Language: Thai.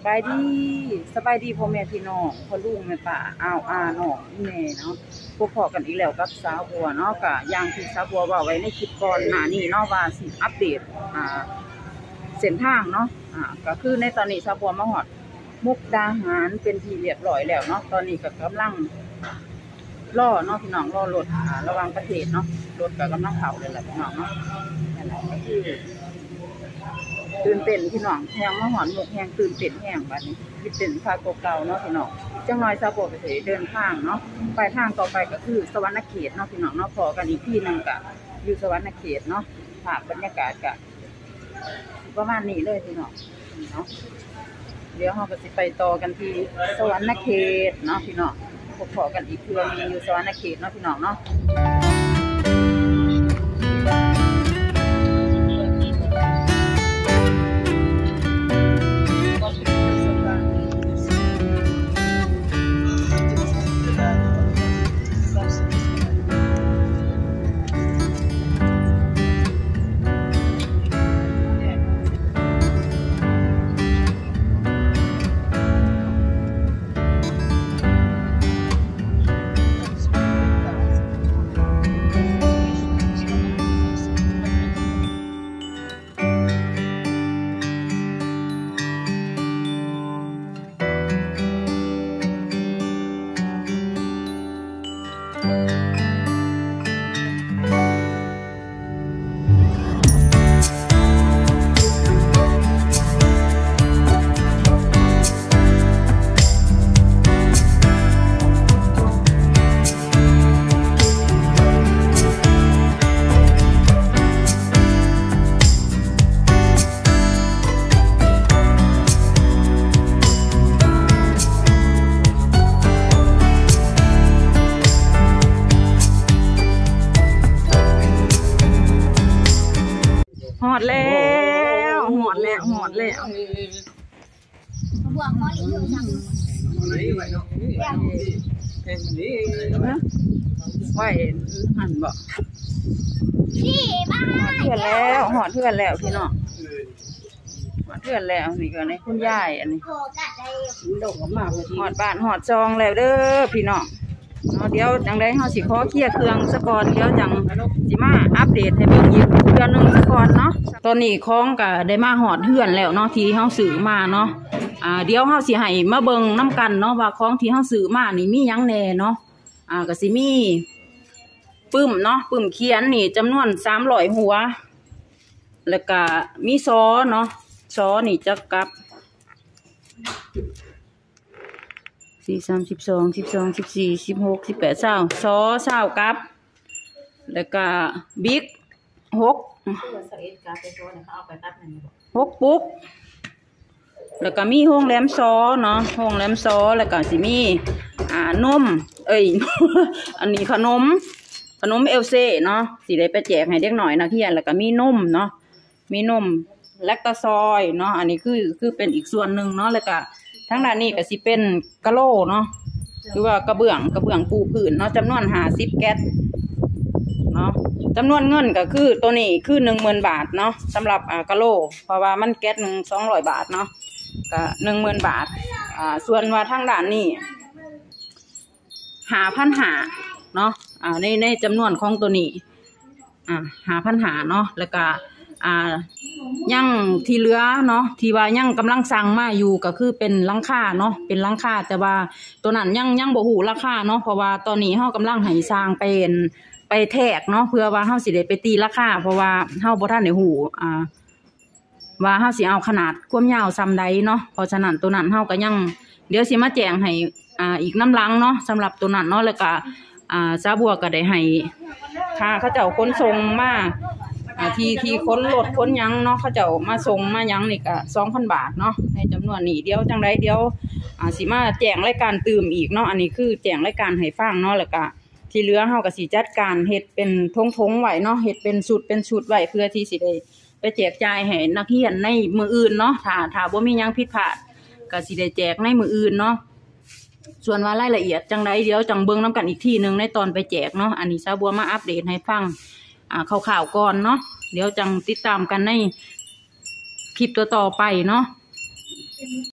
บายดีพ่อแม่พี่น้องพ่อลุงแม่ป้าน้องแม่เนาะพบกันอีกแล้วกับสาวบัวเนาะกะอย่างที่สาวบัวว่าไว้ในคลิปก่อนหน้านี้เนาะว่าสิอัปเดตเส้นทางเนาะก็คือในตอนนี้สาวบัวมาฮอดมุกดาหารเป็นที่เรียบร้อยแล้วเนาะตอนนี้ก็กำลังรอเนาะพี่น้องรอรถระวังประเทศเนาะรถก็กำลังเข้าเลยแหละพี่น้องเนาะนั่นแหละก็คือตื่นเต้นพี่น้องแหงมาหอนหมกแหงตื่นเต้นแหงบัดนี้คิดเป็นภาคเก่าเนาะพี่น้องจังน้อยซาโบไปเสเดินทางเนาะปลายทางต่อไปก็คือสวรรค์เขตเนาะพี่น้องเนาะพอกันอีกที่หนึ่งก็อยู่สวรรค์เขตเนาะภาพบรรยากาศก็ประมาณนี้เลยพี่น้องเนาะเดี๋ยวเราก็จะไปต่อกันที่สวรรค์เขตเนาะพี่น้องพอกันอีกเพื่อนอยู่สวรรค์เขตเนาะพี่น้องเนาะหอดแล้วบวกมอลิอยู่จังไหวหันบ่พี่บ้าหอดเพื่อนแล้วพี่น้องหอดเพื่อนแล้วนี่ก็ในคุณยายอันนี้หอดบ้านหอดจองแล้วเด้อพี่น้องเดี๋ยวจังได้เขาสิขอเคลียร์เครื่องสะก่อนเดี๋ยวจังสิมาอัปเดตให้เบิ่งอีกเดือนนึงสะก่อนเนาะตอนนี้ของก็ได้มาหอดเฮือนแล้วเนาะที่เขาซื้อมาเนาะเดี๋ยวเขาสิให้มาเบิ่งน้ำกันเนาะว่าของที่เขาซื้อมานี่มีหยังแน่เนาะก็สิมีปึ้มเนาะปึ้มเขียนนี่จำนวน300หัวแล้วก็มีซอเนาะซอนี่จะกับ4 3 12 14 16 18ซอกับแล้วก็บิ๊ก6ปุ๊กแล้วก็มีห้องแหลมซอเนาะห้องแหลมซอแล้วก็สิมีนมอันนี้ขนมเอลเซ่เนาะสิได้ไปแจกให้เด็กหน่อยนะพี่แล้วก็มีนมเนาะมีนมแลคตาซอยเนาะอันนี้คือเป็นอีกส่วนหนึ่งเนาะแล้วก็ทั้งด้านนี้ก็สิเป็นกะโหลเนาะหรือว่ากระเบื้องปูพื้นเนาะจำนวน50แก๊สเนาะจำนวนเงินก็คือตัวนี้คือ10,000 บาทเนาะสำหรับกะโหลเพราะว่ามันแก๊ส200 บาทเนาะก็10,000 บาทส่วนว่าทั้งด้านนี้5,500เนาะในจำนวนของตัวนี้5,500เนาะแล้วก็ยังที่เหลือเนาะที่ว่ายังกำลังสั่งมาอยู่ก็คือเป็นหลังคาเนาะเป็นหลังคาแต่ว่าตัวนั้นยังบ่ฮู้ราคาเนาะเพราะว่าตอนนี้เฮากำลังให้สร้างไปแทกเนาะเพื่อว่าเฮาสิได้ไปตีราคาเพราะว่าเฮาบ่ทันได้ฮู้ว่าเฮาสิเอาขนาดความยาวซำใดเนาะเพราะฉะนั้นตัวนั้นเฮาก็ยังเดี๋ยวสิมาแจ้งให้อีกน้ำลังเนาะสำหรับตัวนั้นเนาะแล้วก็ซาบัวก็ได้ให้ค่าเขาเจ้าขนส่งมาที่ค้นรถค้นยังเนาะเขาเจ้ามาส่งมายังนี่ก็ 2,000 บาทเนาะในจำนวนนี้เดี๋ยวจังไดเดี๋ยวสิมาแจ้งรายการตื่มอีกเนาะอันนี้คือแจ้งรายการให้ฟังเนาะแล้วก็ที่เหลือเฮาก็สิจัดการเฮ็ดเป็นทงไว้เนาะเฮ็ดเป็นชุดไว้เพื่อที่สิได้ไปแจกจ่ายให้นักเรียนในมื้ออื่นเนาะถ้าบ่มีหยังผิดพลาดก็สิได้แจกในมื้ออื่นเนาะส่วนว่ารายละเอียดจังไดเดี๋ยวจังเบิ่งนํกันอีกทีนึงในตอนไปแจกเนาะอันนี้สาวบัวมาอัปเดตให้ฟังข่าวก่อนเนาะเดี๋ยวจังติดตามกันในคลิปต่อไปเนาะ